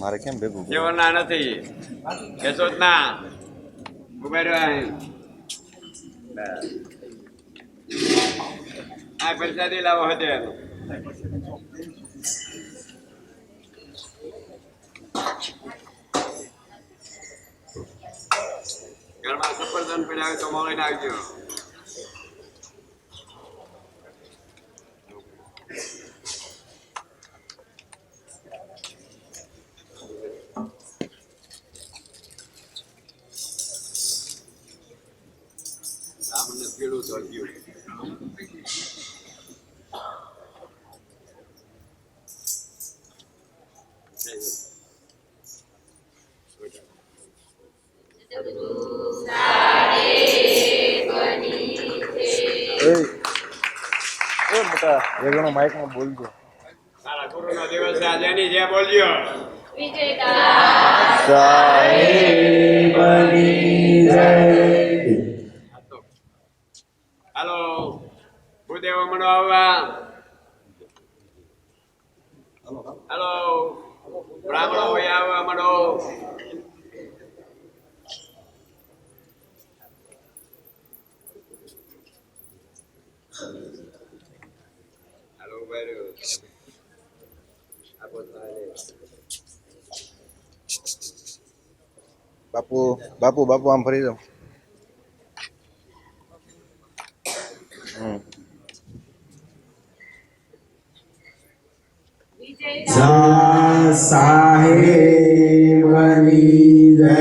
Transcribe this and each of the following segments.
મારે કેમ ભેગું કેવરના નથી યશોદના ઉભેરો આ પ્રસાદી લાવો હતો ઘરમાં સફરજન પડ્યા તો મોડી નાખજો આપણને પીળું ધોત્યું મોટા એ ઘણો માઇકમાં બોલજો. સારા ગુરુનો દિવસ છે આજે એની જે બોલજો હાલો ભૂદેવ મળો આવવા હાલો બ્રાહ્મણો હોય આવવા મળો હાલો ભાઈ બાપુ બાપુ બાપુ આમ ફરી જાઓ. સાહેબની જય.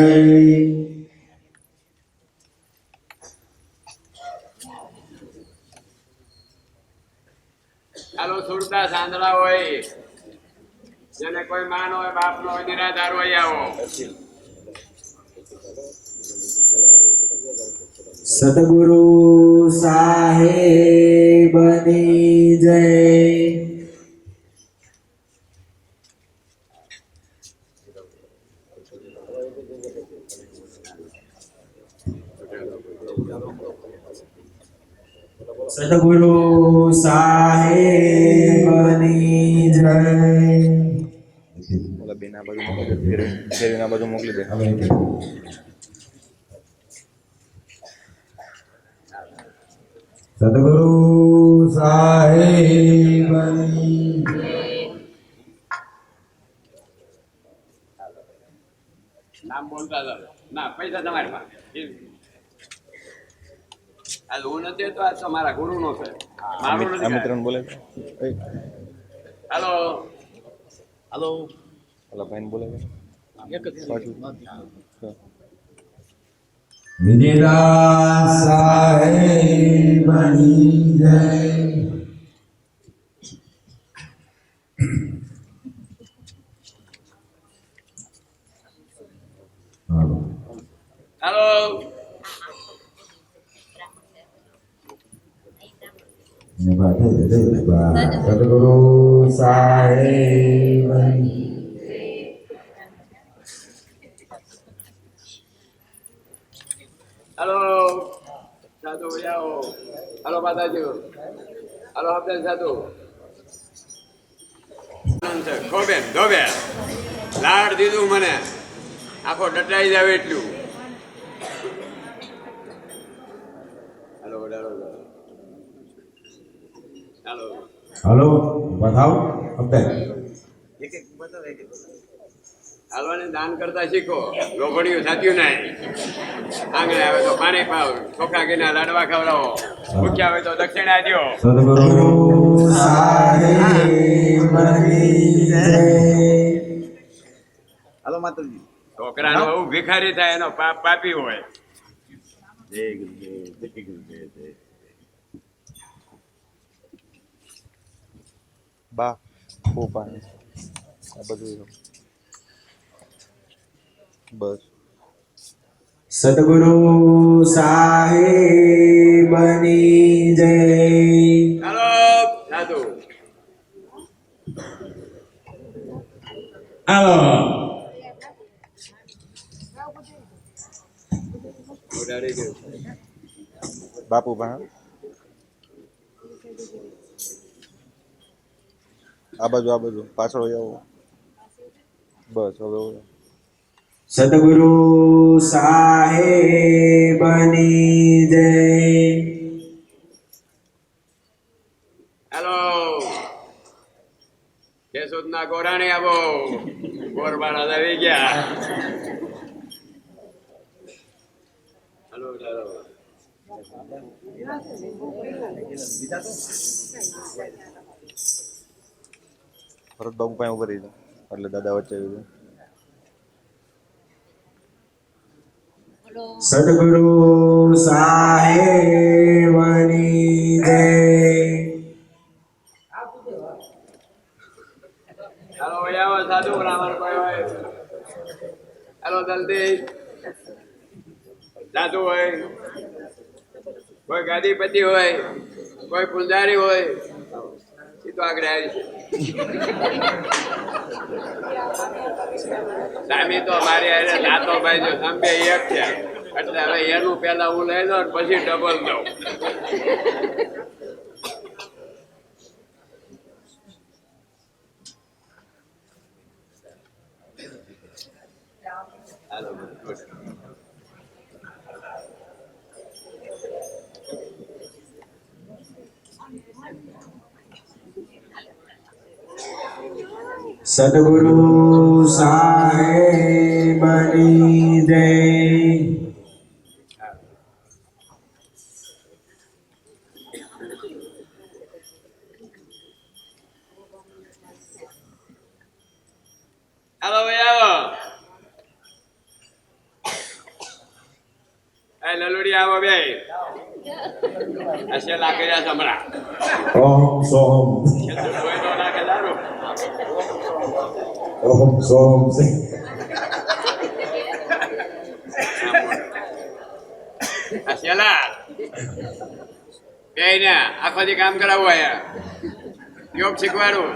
ચાલો સુરતા સાંદળા હોય જેને કોઈ માન હોય બાપ નો હોય નિરાધાર હોય આવો સદગુરુ સાહેબની જય. સદગુરુ સાહેબની જય. ઓલા બેન આ બાજુ મોકલી દે, ફેરવીને આ બાજુ મોકલી દે. સદગુરુ સાહેબની નામ બોલતા જાવ ના પૈસા તમારી પાસે આ હું નથી તો આ તમારા ગુરુ નો છે મારું નથી આમિત્રણ બોલે છે. હાલો હાલો ઓલા ભાઈ બોલે છે. એક જ વિજયદાસ સાહેબની જય. હાલો સદગુરુ સાહેબની. હાલો સાધુ આવો હાલો માતાજી હાલો હબદાન સાધુ ખોબેન ધોબે લાડ દીધું મને આખો ડટાઈ જાવ એટલું હાલો હાલો હલો બતાવો અબે. હાલવાને દાન કરતા શીખો લોભડિયું સાચ્યું નહીં આંગણે આવે તો પાણી પાવ ચોખા ઘીના લાડવા ખવડાવો ભૂખ્યા હોય તો દક્ષિણા દ્યો સદગુરુ સાહેબની જય. હાલો માતાજી. છોકરાનો બહુ ભિખારી થાય એનો પાપ પાપી હોય બા બહુ પાણી આ બધું બસ. સદગુરુ સાહેબની જય. હાલો સાધુ આવો ઉડાડી ગયું બાપુ ભાઈ આ બાજુ પાછળ હોય આવો. બસ હવે સદગુરુ સાહેબની જય. હેલો કેશોદના ગોરાણી આવો ગોરબાડા આવી ગયા. હેલો ચાલો ભરતબાબુ પાસે ઉભા રહી જાઓ એટલે દાદા વચ્ચે આવી જાય. સદગુરુ સાહેબની જય. હેલો ભાઈ આવો સાધુ બ્રાહ્મણ કોઈ હોય. હેલો જલ્દી સાધુ હોય, કોઈ ગાદીપતિ હોય, કોઈ પૂજારી હોય, એ તો આગળ આવી છે. સામી તો મારી અરે નાતો ભાઈ જો સંભે એક છે એટલે હવે એનું પેલા હું લઈ લઉં પછી ડબલ દઉં. હાલો સદગુરુ સાહેબની જય. હાલો ભાઈ આવો. એ લલુડી આવો બે અસે લાગે છે હમણાં. ઓમ સોમ કોઈ તો લાગે દારૂ. ઓમ સોમ સે. અસેલા બે ને આખો દી કામ કરાવવું અહીંયા યોગ શીખવાડું.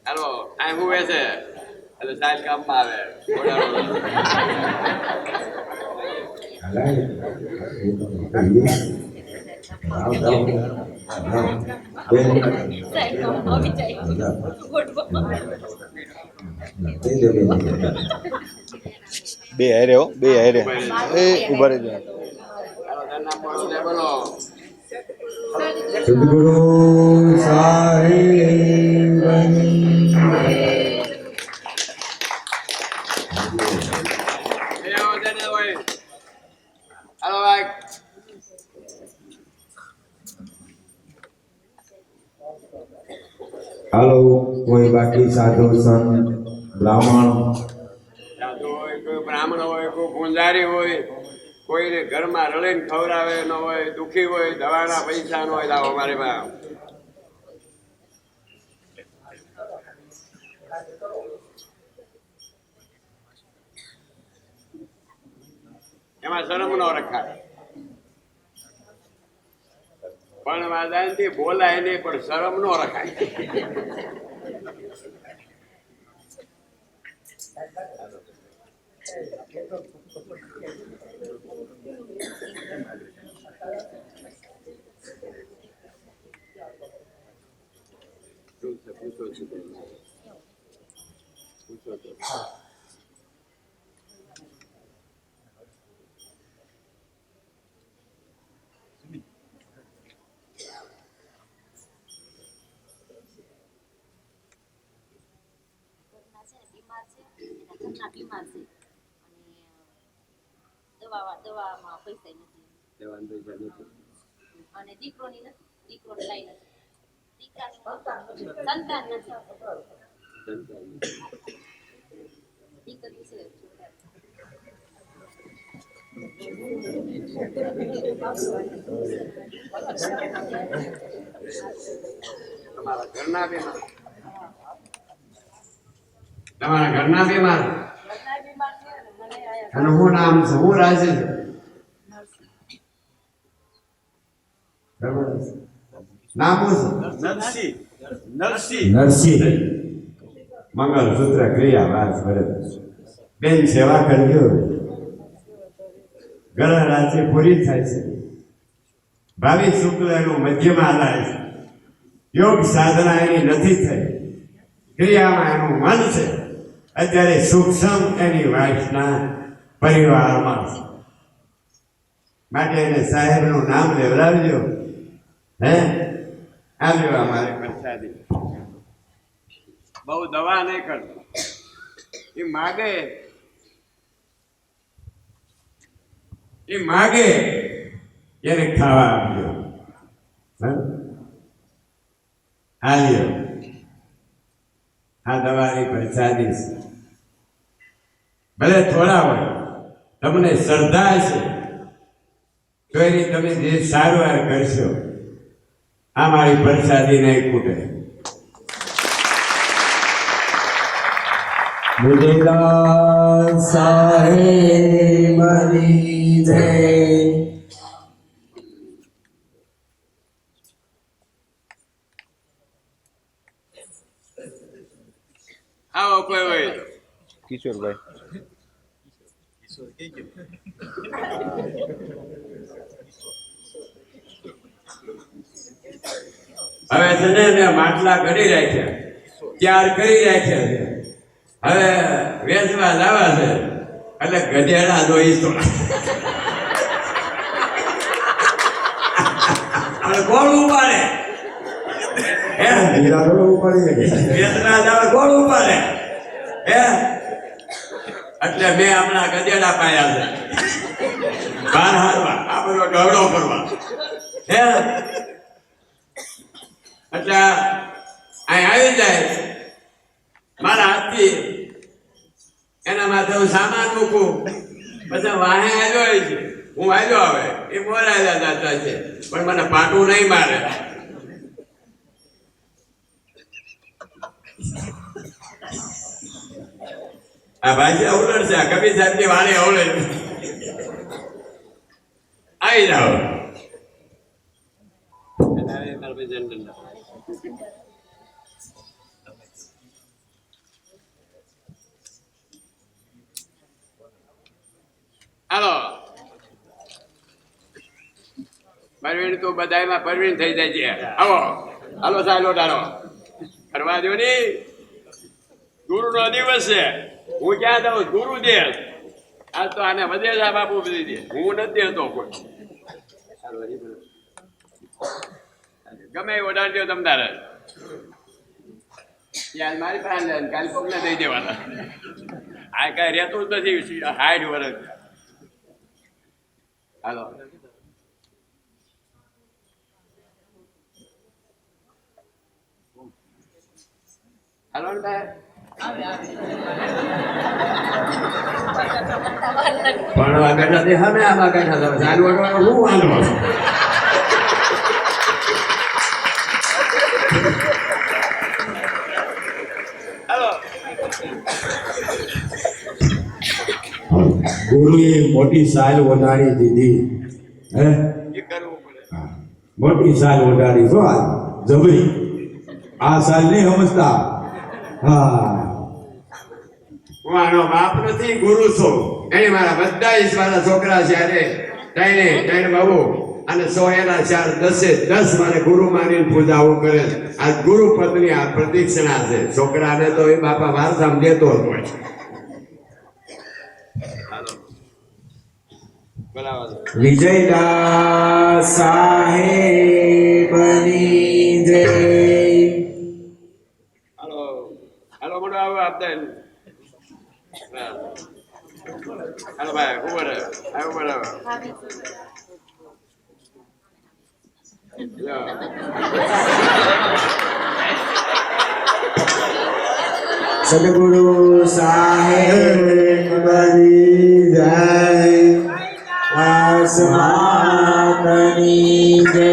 હાલો આ હું છે એટલે સાહેબ કામમાં આવે. બે હારે હો બે હારે એ ઉભા રહી જાય. હાલો તારું નામ બોલો લે બોલો. સદગુરુ સાહેબની હાલો ભાઈ હાલો કોઈ બાકી સાધુ સંત બ્રાહ્મણ સાધુ હોય, કોઈ બ્રાહ્મણ હોય, કોઈ પૂંજારી હોય, કોઈને ઘરમાં રળીને ખવડાવે ન હોય, દુઃખી હોય, દવાના પૈસા ન હોય, લાવો મારી પાસે. એમાં શરમ ન રખાય. પણ વાદાનથી બોલાય નહીં પણ શરમ ન રખાય. બીમાર છે અને દવામાં પૈસા નથી અને દીકરોની નથી, દીકરોને લાઈ નથી, દીકરાની સંતાન નથી, દીકરી છે. તમારા ઘરના બીમાર, તમારા ઘરના બીમાર અને હું નામ છે, હું રાજી છે. નામ નરસિંહ મંગલસૂત્ર ક્રિયા વાસ ભરત બેન સેવા કરજો. ઘણા રાત્રિ પૂરી થાય છે. ભાવિ શુક્લ એનું મધ્યમાં આધાર છે. યોગ સાધના એની નથી થઈ, ક્રિયામાં એનું મન છે. અત્યારે સૂક્ષ્મ એની વાસના પરિવારમાં છે. માટે એને સાહેબનું નામ લેવડાવજો. હે આવ્યો અમારે પ્રસાદી. બહુ દવા નહીં કરતો, એ માગે એને ખાવા આપજો. આવ્યો આ દવાની પ્રસાદી છે. ભલે થોડા હોય, તમને શ્રદ્ધા છે તો એની તમે જે સારવાર કરશો. આ મારી પ્રસાદી નહીં ખૂટે. મુજેલા સાહેબની જય. આવો કોઈ હોય તો. કિશોરભાઈ હવે છે ને મેં માટલા કરી રાખ્યા, તૈયાર કરી રાખ્યા છે. હવે વેચવા લાવવા છે એટલે ગધેડા જોઈશ તો કોણ ઉપાડે? વેચવા લાવવા કોણ ઉપાડે? એટલે મેં હમણાં ગધેડા પાયા છે બાર હારવા, આ બધો ઢવડો કરવા. એટલે અહીં આવી જાય મારા હાથથી, એના માથે હું સામાન મૂકું, પછી વાહે આવ્યો છે, હું આવ્યો. હવે એ મોરાયેલા દાતા છે પણ મને પાટું નહીં મારે. આ ભાઈ અવલડ છે, કબીર સાહેબ ની વાણી અવલડ. આવી જાઓ. હાલો પરવીણ તો બધામાં પરવીણ થઈ જાય છે. આવો હાલો સાહેબ લોટાડો કરવા દો ની. ગુરુ નો દિવસ છે. હું ક્યાં દઉં? ગુરુદેવ. આજ તો આને વધે છે બાપુ બધી દે, હું નથી દેતો કોઈ. ગમે એ ઓડાડજો તમ તારે. યાર મારી પાસે લે, કાલે તમને દઈ દેવાના. આ કઈ રહેતું જ નથી 60 વર્ષ. હાલો હાલો ભાઈ. પણ આગળ નથી હમે આમાં બેઠા હતા ચાલુ અડવાનો હું વાંધો. ગુરુએ મોટી સાલ ઓઢાડી દીધી. હે મોટી સાલ ઓઢાડી છો આ જબરી. આ સાલ નહીં સમજતા. હા હું આનો બાપ નથી, ગુરુ છું. એને મારા બધા ઈશ્વરના છોકરા છે. અરે ત્રણ બાબુ અને 100 એના 4 10 મારે ગુરુ માની પૂજાઓ કરે. આ ગુરુ પત્ની આ પ્રદક્ષિણા છે. છોકરાને તો એ બાપા વારસામાં દેતો જ હોય. વિજયદાસ સાહેબની જય. હાલો હાલો મોટો આવો આપતા. હાલો ભાઈ ઉપર આવો બરાબર. સદગુરુ સાહેબની જય. આસમાનની જય.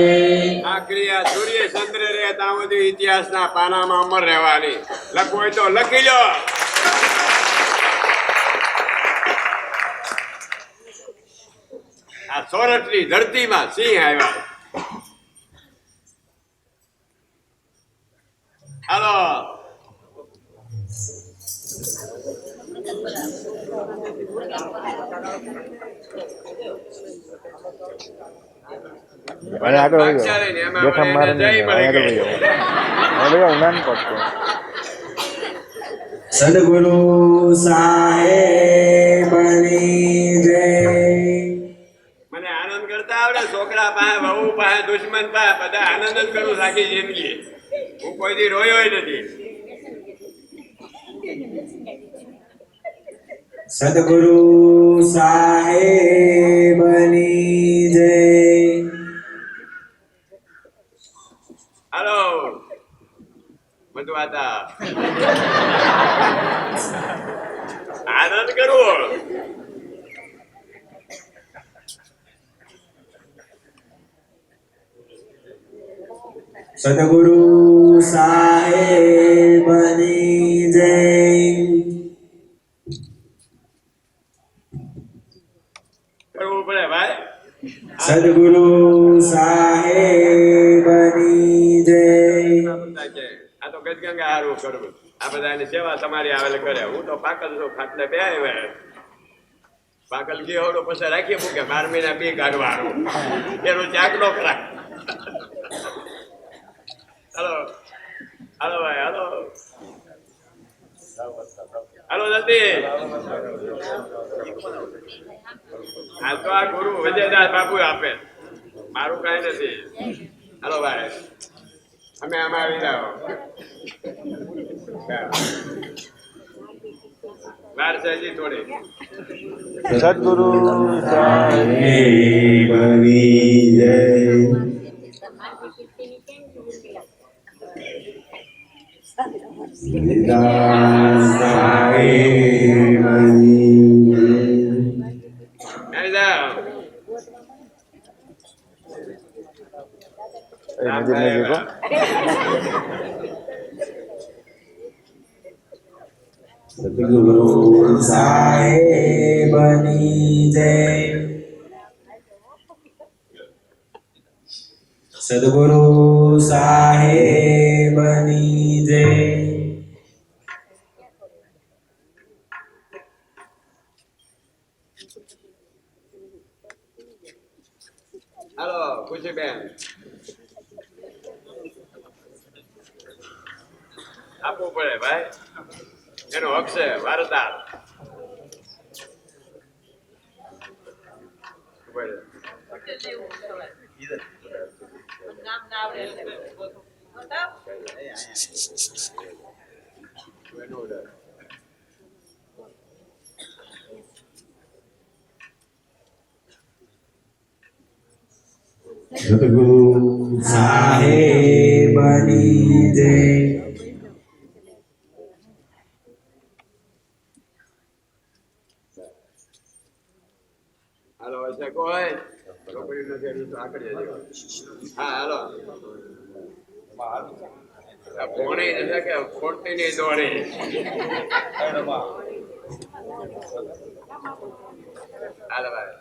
આ ક્રિયા સૂર્ય ચંદ્ર રહે ત્યાં સુધી ઇતિહાસના પાનામાં અમર રહેવાની. લખવું હોય તો લખી લો. આ સોરઠની ધરતીમાં સિંહ આવ્યા. હાલો અને આગળ વહી ભાગશાળી ને જાઓ એમાં બેઠા વળી મારે એને જય નહીં મળી આગળ વહી ગઈ. જાઓ હવે હું નાન પડતો સદગુરુ સાહેબની જય. મને આનંદ કરતા આવડે. છોકરા પાસે, વહુ પાસે, દુશ્મન પાસે બધા આનંદ જ કરું આખી જિંદગી. હું કોઈ દી રોયો નથી. સદગુરુ સાહેબની જય. હાલો મધુવાતા આનંદ કરવો. સદગુરુ સાહેબની જય. કરવું પડે ભાઈ. સદગુરુ સાહેબની જય. આ તો ગજગંગા હારું કરવું. આ બધાની સેવા તમારી આવેલ કરે. હું તો પાકલ છું, ખાટલે બે આવ્યા. પાકલ ગયો હોડો પછી રાખીએ મૂકે 12 મહિના બે કાઢવાનું એનો ચાકડો કરા. હાલો હાલો ભાઈ હાલો હાલો નથી. આ તો આ ગુરુ વિજયદાસ બાપુ આપે, મારું કઈ નથી. હાલો ભાઈ અમે આમાં આવી જાઓ. વાર છે હજી થોડી. સદગુરુ સાહેબની જય. સાહેબની જય. આવી જાઓ. નજીક નજીક હો સદગુરુ સાહેબની જય. સદગુરુ સાહેબની જય. હાલો ખુશીબેન આપવું પડે ભાઈ, એનો હક છે. વારદાર સદગુરુ સાહેબની જય. હાલો હશે કોઈ છોકરી નથી હજી તો આગળ જજો. હા હાલો આ પોણી છે કે ખોટી નહીં દોડી. હાલો ભાઈ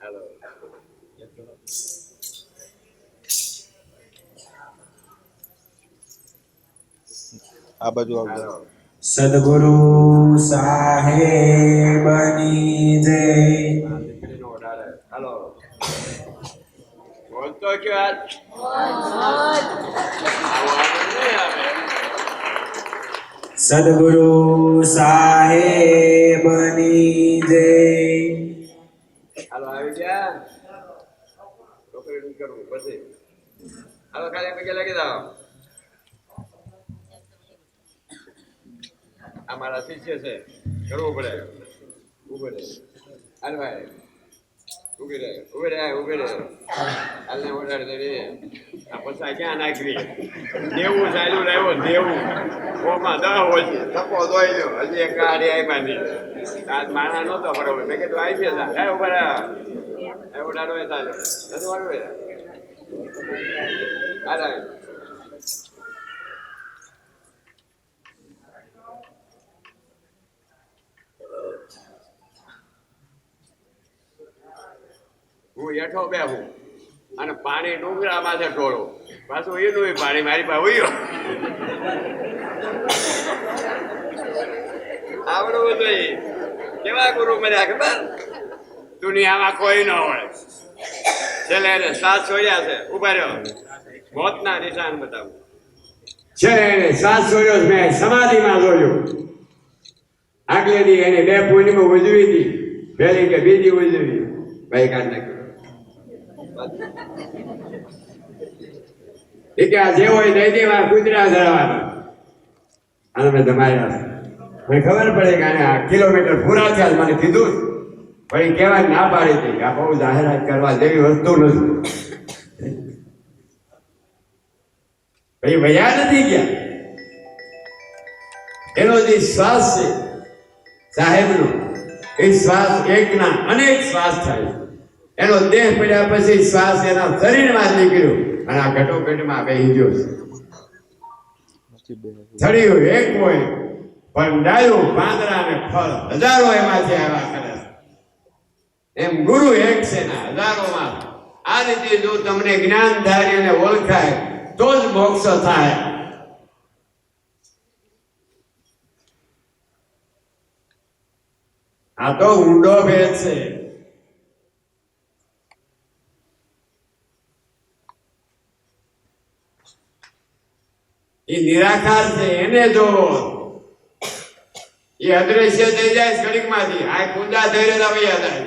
હાલો આ બાજુ આવજો હાલો સદગુરુ સાહેબની જય. દીકરીનો ઓર્ડર. હાલો બોલતો કયો આજ સદગુરુ સાહેબની જય. હાલો આવી ગયા. છોકરી કરવું પછી હાલો ખાલી પગે લાગી જાઓ. આ મારા શિષ્ય છે, કરવું પડે. ઉભે રહે હાલ ભાઈ, ઉભી રહે ઉભી રહે ઉભી રહે. હાલને ઓડાડી દે. આ પૈસા ક્યાં નાખવી? દેવું ચાલ્યું લાવ્યો દેવું ઓમાં 10 હોય છે. થપ્પો દોઈ લ્યો હજી એક ગાડી આવ્યા નહીં. આજ માણા નહોતો બરોબર. મેં કીધું આવી છે ઉભા રહ્યા ઓડાડો એ ચાલ્યો નથી વાળું હાલ હું હેઠો બેહું અને પાણી ડુંગરા માથે ઢોળું. પાછું એનું પાણી મારી પાસે ઉયો આવડવું જોઈએ. કેવા ગુરુ મળ્યા ખબર? દુનિયામાં કોઈ ન હોય. છેલ્લે એને શ્વાસ છોડ્યા છે ઉભા રહ્યો મોતના નિશાન બતાવું છેલ્લે એને શ્વાસ છોડ્યો છે, મેં સમાધિમાં જોયું. આગલે દી એને 2 પૂર્ણિમા ઉજવી હતી, પહેલી કે બીજી ઉજવી, ભાઈ કાઢ નાખ્યો. એ કે આ જે હોય દઈ દેવા, કૂતરા ધરવાના. અને મેં ધમાયા. મને ખબર પડે કે આને 8 કિલોમીટર પૂરા થયા, મને કીધું જ. પણ એ કહેવાય ના પાડી હતી કે આ બહુ જાહેરાત કરવા જેવી વસ્તુ નથી. પછી વયા નથી ગયા. એનો જે શ્વાસ છે સાહેબનો, એ શ્વાસ એકના અનેક શ્વાસ થાય. એનો દેહ પડ્યા પછી શ્વાસ એના શરીરમાં જ નીકળ્યો અને આ ઘટોઘટમાં બેસી ગયો છે. છડિયું એક હોય પણ ડાળું, પાંદડા અને ફળ હજારો એમાંથી આવ્યા કરે છે. એમ ગુરુ એક છે ને હજારોમાં. આ રીતે જો તમને જ્ઞાન થાય અને ઓળખાય તો જ મોક્ષ થાય. આ તો ઊંડો ભેદ છે. એ નિરાકાર છે, એને જોવો. એ અદ્રશ્ય થઈ જાય ઘડીકમાંથી. આ કુંડા ધૈર્યતા વૈયા જાય.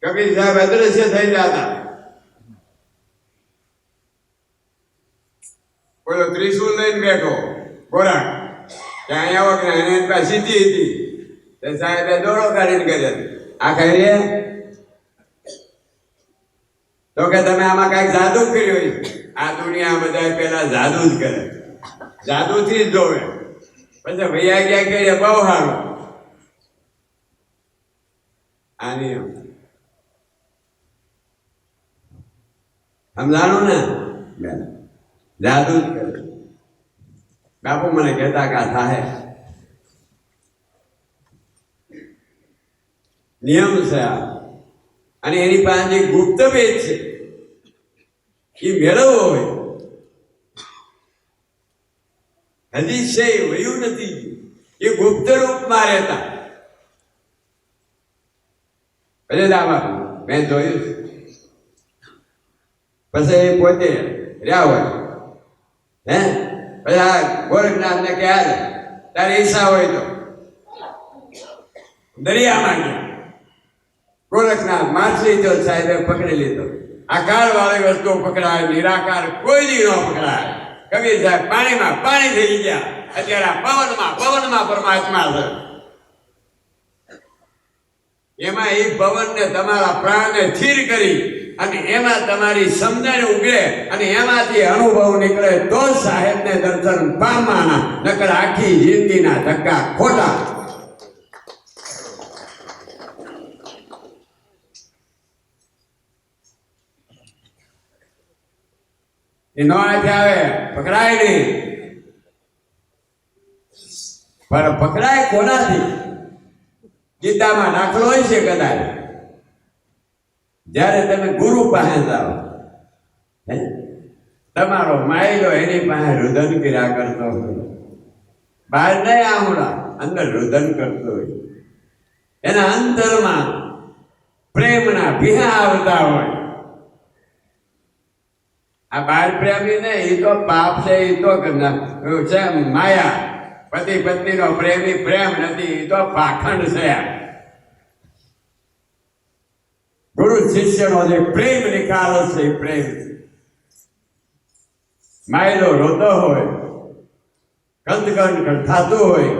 કબીર સાહેબ અદ્રશ્ય થઈ જતા. બોલો ત્રિશુલ લઈને બેઠો ગોરાક, ત્યાં આવો કે એને પાસે સીધી હતી. તે સાહેબે દોડો કાઢીને કર્યો, આ કઈ રે તો કે તમે આમાં કઈક જાદુ કર્યું. આ દુનિયા બધા પેલા જાદુ જ કરે, જાદુથી જ જોવે. પછી ભૈયા ક્યાં કહે બહુ સારું. આ નિયમ સમજાણું ને? જાદુ જ કરે. બાપુ મને કહેતા કા થાય નિયમ છે આ. અને એની પાસે જે ગુપ્ત ભેદ છે એ મેળવવો હોય. હજી છે વયું નથી, એ ગુપ્ત રૂપમાં રહેતા. ભલે દાવા મેં જોયું છે. પછી એ પોતે રહ્યા હોય હે. પછી આ ગોરખનાથ ને કે તારે ઈચ્છા હોય તો દરિયામાં ગયા. ગોરખનાથ માછલી તો સાહેબે પકડી લીધો. આ કાળ વાળી વસ્તુ પકડાય, નિરાકાર કોઈ દી ન પકડાય. કબીર સાહેબ પાણીમાં પાણી થઈ ગયા. અત્યારે પવનમાં પરમાત્મા છે. એમાં એ પવનને તમારા પ્રાણને સ્થિર કરી અને એમાં તમારી સમજણ ઉગડે અને એમાંથી અનુભવ નીકળે તો સાહેબને દર્શન પામવાના. નકર આખી જિંદગીના ધક્કા ખોટા. એ નો હાથે આવે પકડાય નહીં. પણ પકડાય કોનાથી? ગીતામાં દાખલો હોય છે કદાચ. જ્યારે તમે ગુરુ પાસે જાઓ, તમારો માયલો એની પાસે રુદન કર્યા કરતો હોય. બહાર નહીં આમળા, અંદર રુદન કરતો હોય. એના અંતરમાં પ્રેમના ભીહા આવતા હોય. આ બાળ પ્રેમી ને એ તો પાપ છે. એ તો છે માયા. પતિ પત્નીનો પ્રેમી પ્રેમ નથી, એ તો પાખંડ છે. ગુરુ શિષ્યનો જે પ્રેમ નિકાલો છે એ પ્રેમ. માયલો રોતો હોય, કંદકંડ થતું હોય,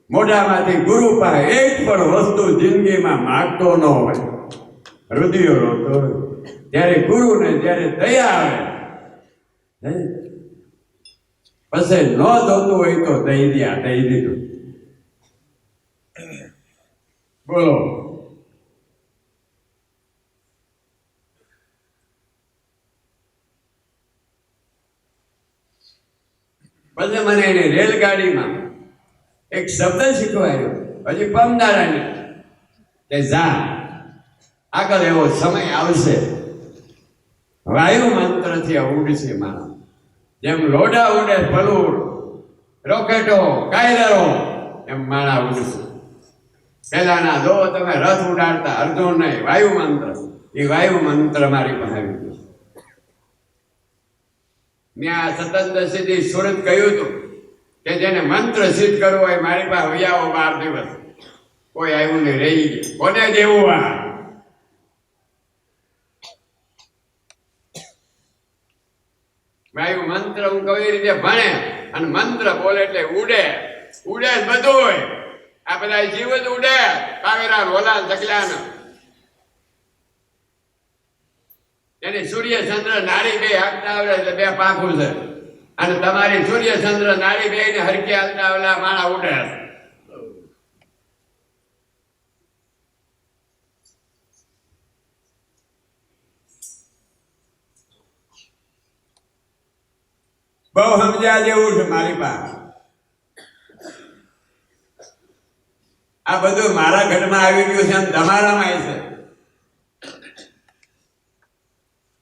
મોઢામાંથી ગુરુ પાસે એક પણ વસ્તુ જિંદગીમાં માગતો ન હોય, હૃદયો રોતો હોય. ત્યારે ગુરુને જ્યારે દયા આવે પછી ન જોતું હોય તો દઈ દીધું. બોલો. પછી મને એને રેલગાડીમાં એક શબ્દ શીખવાયો, હજી પમદારાની, કે જા આગળ એવો સમય આવશે વાયુ મંત્રથી ઉડશે મારા. જેમ લોડા ઉડે પલુર, રોકેટો, કાયદરો, એમ માળા ઉડશે. પહેલાના જો તમે રથ ઉડાડતા અર્જુન ને વાયુ મંત્ર, એ વાયુ મંત્ર મારી પાસે આવી ગયો. મેં આ સતત સિદ્ધિ સુરત કહ્યું હતું કે જેને મંત્ર સિદ્ધ કરવો હોય મારી પાસે વૈયાઓ 12 દિવસ. કોઈ આવ્યું ને રહી ગયું. કોને દેવું આ? વાયુ મંત્ર હું કઈ રીતે ભણે અને મંત્ર બોલે એટલે ઉડે ઉડે જ બધું હોય. આ બધા જીવ જ ઉડે. કાવેરા રોલા ચકલા એની સૂર્ય ચંદ્ર નારી બે હાંકતા આવડે એટલે 2 પાંખું છે. અને તમારી સૂર્ય ચંદ્ર નારી બે ને હરકી હાલતા આવડે માણા ઉડે. બહુ સમજ્યા જેવું છે મારી પાસે. આ બધું મારા ઘરમાં આવી ગયું છે એમ તમારામાં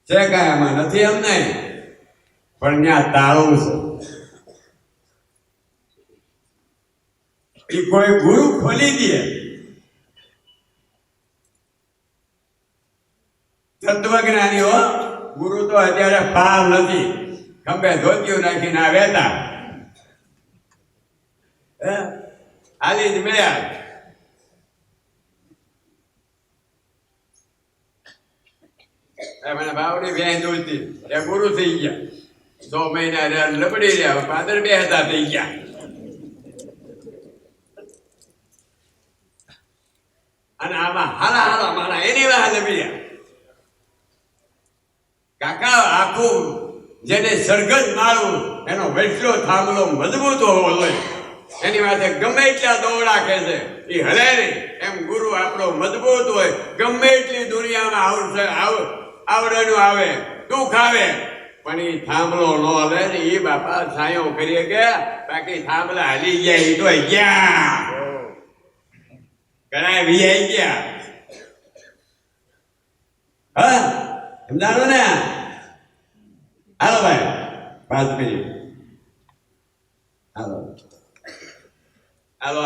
છે કાંઈ આમાં નથી એમ નહીં, પણ ત્યાં તાળું છે. એ કોઈ ગુરુ ખોલી દે. તત્વજ્ઞાનીઓ ગુરુ તો અત્યારે પાર નથી. ખંભે ધોતિયું નાખીને આ વેતા હાલી જ મળ્યા. મને બાવડી બેન જોઈતી એ ગુરુ થઈ ગયા. 100 મહિના રહ્યા લબડી રહ્યા. પાદર 2000 થઈ ગયા. અને આમાં હારા હારા મારા એની વાહ લબડ્યા. કાકા આખું જેને સરગત મારવું એનો વૈસલો થાંભલો મજબૂત હોવો જોઈએ. એની માથે ગમે એટલા દોડા ખેંચે એ હલે નહીં. એમ ગુરુ આપણો મજબૂત હોય. ગમે એટલી દુનિયામાં આવડેનું આવે દુઃખ આવે પણ એ થાંભલો ન હલે ને. એ બાપા છાંયો કરીએ કે બાકી થાંભલા હાલી ગયા એ તો ગયા. ઘણા વી ગયા. હા સમજાણો ને? હાલો ભાઈ 5 મિનિટ હાલો હાલો.